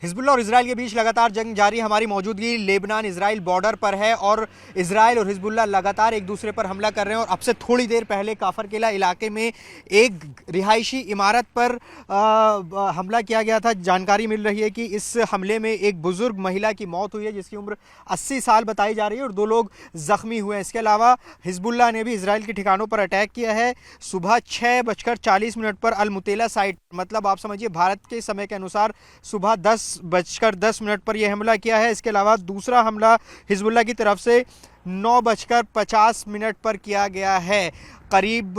Hezbollah और Israel के बीच लगातार जंग जारी। हमारी मौजूदगी लेबनान इजराइल बॉर्डर पर है और इजराइल और हिजबुल्लाह लगातार एक दूसरे पर हमला कर रहे हैं। और अब से थोड़ी देर पहले काफर किला इलाके में एक रिहायशी इमारत पर हमला किया गया था। जानकारी मिल रही है कि इस हमले में एक बुजुर्ग महिला की मौत हुई है जिसकी उम्र 80 साल बताई जा रही है और 2 लोग जख्मी हुए हैं। इसके अलावा हिजबुल्लाह ने भी इजराइल के ठिकानों पर अटैक किया है। सुबह 6:40 पर अल मुतेला साइट, मतलब आप समझिए भारत के समय के अनुसार सुबह 10:10 पर यह हमला किया है। इसके अलावा दूसरा हमला हिजबुल्लाह की तरफ से 9:50 पर किया गया है, करीब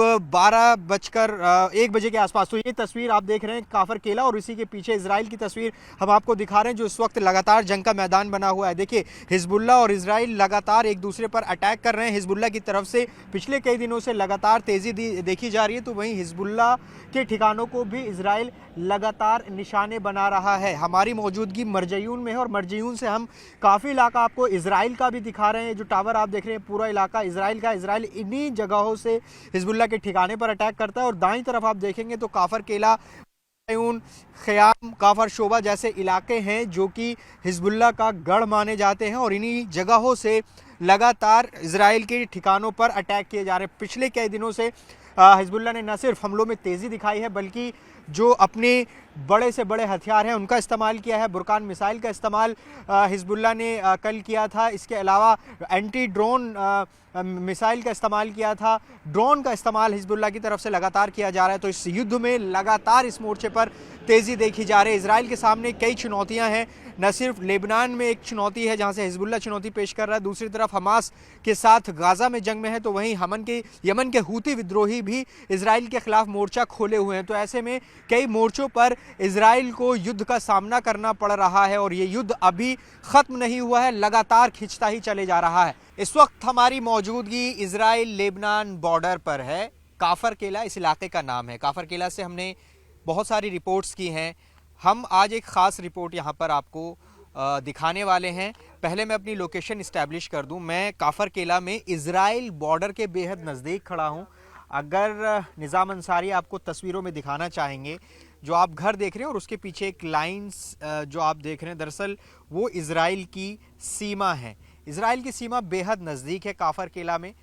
1 बजे के आसपास। तो ये तस्वीर आप देख रहे हैं काफर केला और इसी के पीछे इजराइल की तस्वीर हम आपको दिखा रहे हैं जो इस वक्त लगातार जंग का मैदान बना हुआ है। देखिए, हिजबुल्लाह और इजराइल लगातार एक दूसरे पर अटैक कर रहे हैं। हिजबुल्लाह की तरफ से पिछले कई दिनों से लगातार तेजी देखी जा रही है, तो वहीं हिजबुल्लाह के ठिकानों को भी इजराइल लगातार निशाने बना रहा है। हमारी मौजूदगी मरजयून में है और मरजयून से हम काफ़ी इलाका आपको इजराइल का भी दिखा रहे हैं। जो टावर आप देख रहे हैं पूरा इलाका इजराइल का। इजराइल इन्हीं जगहों से हिजबुल्लाह के ठिकाने पर अटैक करता है। और दाईं तरफ आप देखेंगे तो काफर केला, ख़याम, काफर शोबा जैसे इलाके हैं जो कि हिजबुल्लाह का गढ़ माने जाते हैं और इन्हीं जगहों से लगातार इजराइल के ठिकानों पर अटैक किए जा रहे हैं। पिछले कई दिनों से हिजबुल्लाह ने न सिर्फ हमलों में तेज़ी दिखाई है बल्कि जो अपने बड़े से बड़े हथियार हैं उनका इस्तेमाल किया है। बुरकान मिसाइल का इस्तेमाल हिजबुल्लाह ने कल किया था। इसके अलावा एंटी ड्रोन मिसाइल का इस्तेमाल किया था। ड्रोन का इस्तेमाल हिजबुल्लाह की तरफ से लगातार किया जा रहा है। तो इस युद्ध में लगातार इस मोर्चे पर तेज़ी देखी जा रही है। इजराइल के सामने कई चुनौतियां हैं। न सिर्फ लेबनान में एक चुनौती है जहां से हिजबुल्लाह चुनौती पेश कर रहा है, दूसरी तरफ हमास के साथ गाज़ा में जंग में है, तो वहीं यमन के हूती विद्रोही भी इजराइल के खिलाफ मोर्चा खोले हुए हैं। तो ऐसे में कई मोर्चों पर इजराइल को युद्ध का सामना करना पड़ रहा है और ये युद्ध अभी ख़त्म नहीं हुआ है, लगातार खिंचता ही चले जा रहा है। इस वक्त हमारी मौजूदगी इजराइल लेबनान बॉर्डर पर है। काफर केला इस इलाके का नाम है। काफर केला से हमने बहुत सारी रिपोर्ट्स की हैं। हम आज एक ख़ास रिपोर्ट यहाँ पर आपको दिखाने वाले हैं। पहले मैं अपनी लोकेशन इस्टेब्लिश कर दूं। मैं काफर केला में इजराइल बॉर्डर के बेहद नज़दीक खड़ा हूं। अगर निज़ाम अंसारी आपको तस्वीरों में दिखाना चाहेंगे, जो आप घर देख रहे हैं और उसके पीछे एक लाइंस जो आप देख रहे हैं, दरअसल वो इजराइल की सीमा है। इजराइल की सीमा बेहद नज़दीक है काफर केला में।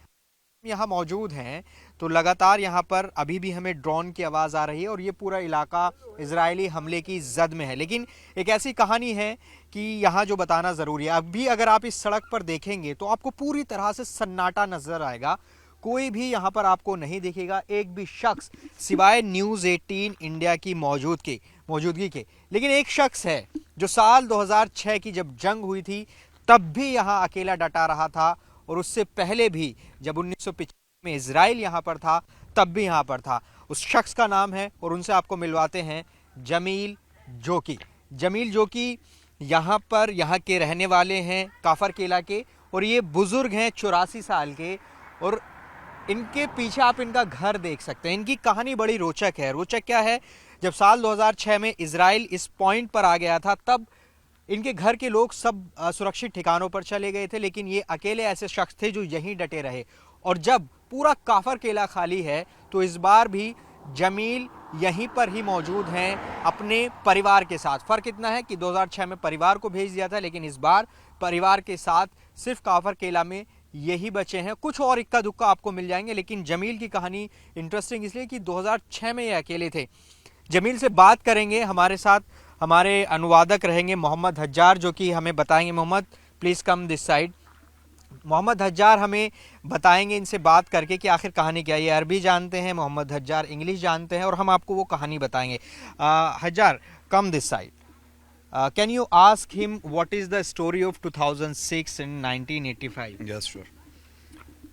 यहाँ मौजूद हैं तो लगातार यहाँ पर अभी भी हमें ड्रोन की आवाज़ आ रही है और ये पूरा इलाका इजरायली हमले की जद में है। लेकिन एक ऐसी कहानी है कि यहाँ जो बताना ज़रूरी है। अभी अगर आप इस सड़क पर देखेंगे तो आपको पूरी तरह से सन्नाटा नज़र आएगा। कोई भी यहाँ पर आपको नहीं दिखेगा, एक भी शख्स, सिवाय न्यूज़ 18 इंडिया की मौजूदगी के। लेकिन एक शख्स है जो साल 2006 की जब जंग हुई थी तब भी यहाँ अकेला डटा रहा था और उससे पहले भी जब 1995 में इजराइल यहाँ पर था तब भी यहाँ पर था। उस शख्स का नाम है और उनसे आपको मिलवाते हैं जमील जोकी। जमील जोकी यहाँ के रहने वाले हैं काफर केला के और ये बुजुर्ग हैं 84 साल के और इनके पीछे आप इनका घर देख सकते हैं। इनकी कहानी बड़ी रोचक है। रोचक क्या है, जब साल 2006 में इजराइल इस पॉइंट पर आ गया था तब इनके घर के लोग सब सुरक्षित ठिकानों पर चले गए थे, लेकिन ये अकेले ऐसे शख्स थे जो यहीं डटे रहे। और जब पूरा काफर केला खाली है तो इस बार भी जमील यहीं पर ही मौजूद हैं अपने परिवार के साथ। फ़र्क इतना है कि 2006 में परिवार को भेज दिया था, लेकिन इस बार परिवार के साथ सिर्फ काफर केला में यही बचे हैं। कुछ और इक्का दुक्का आपको मिल जाएंगे, लेकिन जमील की कहानी इंटरेस्टिंग इसलिए कि 2006 में ये अकेले थे। जमील से बात करेंगे। हमारे साथ हमारे अनुवादक रहेंगे मोहम्मद हज्जार, जो कि हमें बताएंगे। Mohammed, please come this side. Mohammed Hajjar हमें बताएंगे इनसे बात करके कि आखिर कहानी क्या है। ये अरबी जानते हैं, मोहम्मद हज्जार इंग्लिश जानते हैं और हम आपको वो कहानी बताएंगे। Hajjar, come this side. Can you ask him what is the story of 2006 and 1985? Yes, sure.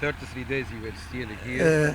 33 days you were still here.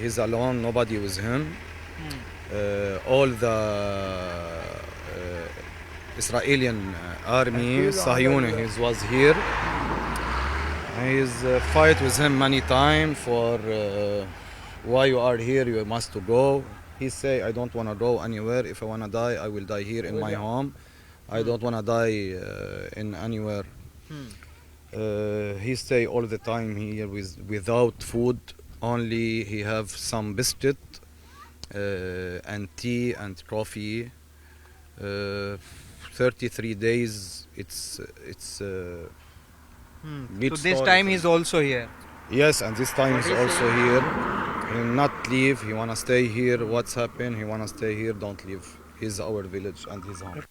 He's alone, nobody with him. All the Israeli army, Sahiyuni, he was here. He's fight with him many times for why you are here, you must to go. He say, I don't want to go anywhere. If I want to die, I will die here in my home. I don't want to die in anywhere. He stay all the time here without food. Only he have some biscuit and tea and coffee. 33 days. It's So Big this story. time he's also here. yes, and this time What he's is also here. He not leave. He wanna stay here. What's happened? He wanna stay here. Don't leave. He's our village and his home.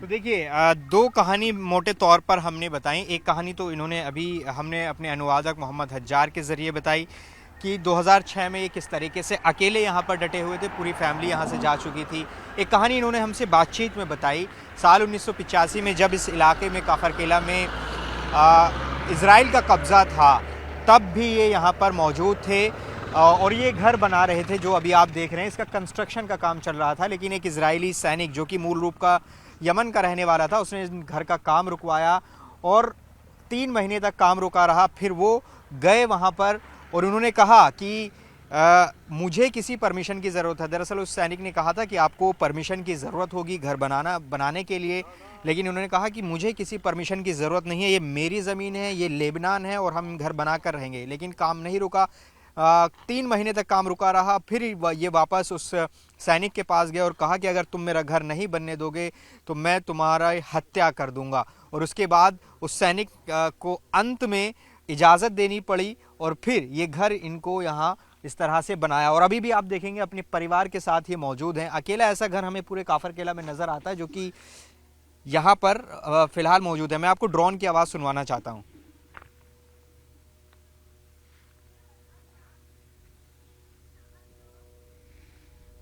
तो देखिए दो कहानी मोटे तौर पर हमने बताई। एक कहानी तो इन्होंने अभी हमने अपने अनुवादक मोहम्मद हज्जार के ज़रिए बताई कि 2006 में ये किस तरीके से अकेले यहाँ पर डटे हुए थे, पूरी फैमिली यहाँ से जा चुकी थी। एक कहानी इन्होंने हमसे बातचीत में बताई साल 1985 में, जब इस इलाके में काफर केला में इज़राइल का कब्ज़ा था, तब भी ये यहाँ पर मौजूद थे और ये घर बना रहे थे जो अभी आप देख रहे हैं। इसका कंस्ट्रक्शन का काम चल रहा था, लेकिन एक इजरायली सैनिक जो कि मूल रूप का यमन का रहने वाला था, उसने इस घर का काम रुकवाया और 3 महीने तक काम रुका रहा। फिर वो गए वहाँ पर और उन्होंने कहा कि मुझे किसी परमिशन की ज़रूरत है। दरअसल उस सैनिक ने कहा था कि आपको परमिशन की ज़रूरत होगी घर बनाने के लिए, लेकिन उन्होंने कहा कि मुझे किसी परमिशन की ज़रूरत नहीं है, ये मेरी ज़मीन है, ये लेबनान है और हम घर बना कर रहेंगे। लेकिन काम नहीं रुका, 3 महीने तक काम रुका रहा। फिर ये वापस उस सैनिक के पास गया और कहा कि अगर तुम मेरा घर नहीं बनने दोगे तो मैं तुम्हारा हत्या कर दूंगा। और उसके बाद उस सैनिक को अंत में इजाज़त देनी पड़ी और फिर ये घर इनको यहाँ इस तरह से बनाया। और अभी भी आप देखेंगे अपने परिवार के साथ ये मौजूद हैं। अकेला ऐसा घर हमें पूरे काफर केला में नज़र आता है जो कि यहाँ पर फ़िलहाल मौजूद है। मैं आपको ड्रोन की आवाज़ सुनवाना चाहता हूँ।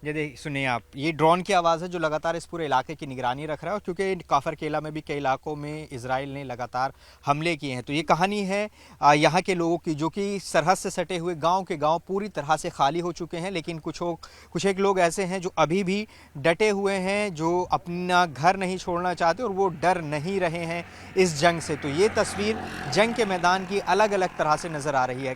ये सुनिए आप, ये ड्रोन की आवाज़ है जो लगातार इस पूरे इलाके की निगरानी रख रहा है। और क्योंकि काफर केला में भी कई इलाकों में इजराइल ने लगातार हमले किए हैं, तो ये कहानी है यहाँ के लोगों की जो कि सरहद से सटे हुए गांव के गांव पूरी तरह से खाली हो चुके हैं। लेकिन कुछ एक लोग ऐसे हैं जो अभी भी डटे हुए हैं, जो अपना घर नहीं छोड़ना चाहते और वो डर नहीं रहे हैं इस जंग से। तो ये तस्वीर जंग के मैदान की अलग अलग तरह से नज़र आ रही है।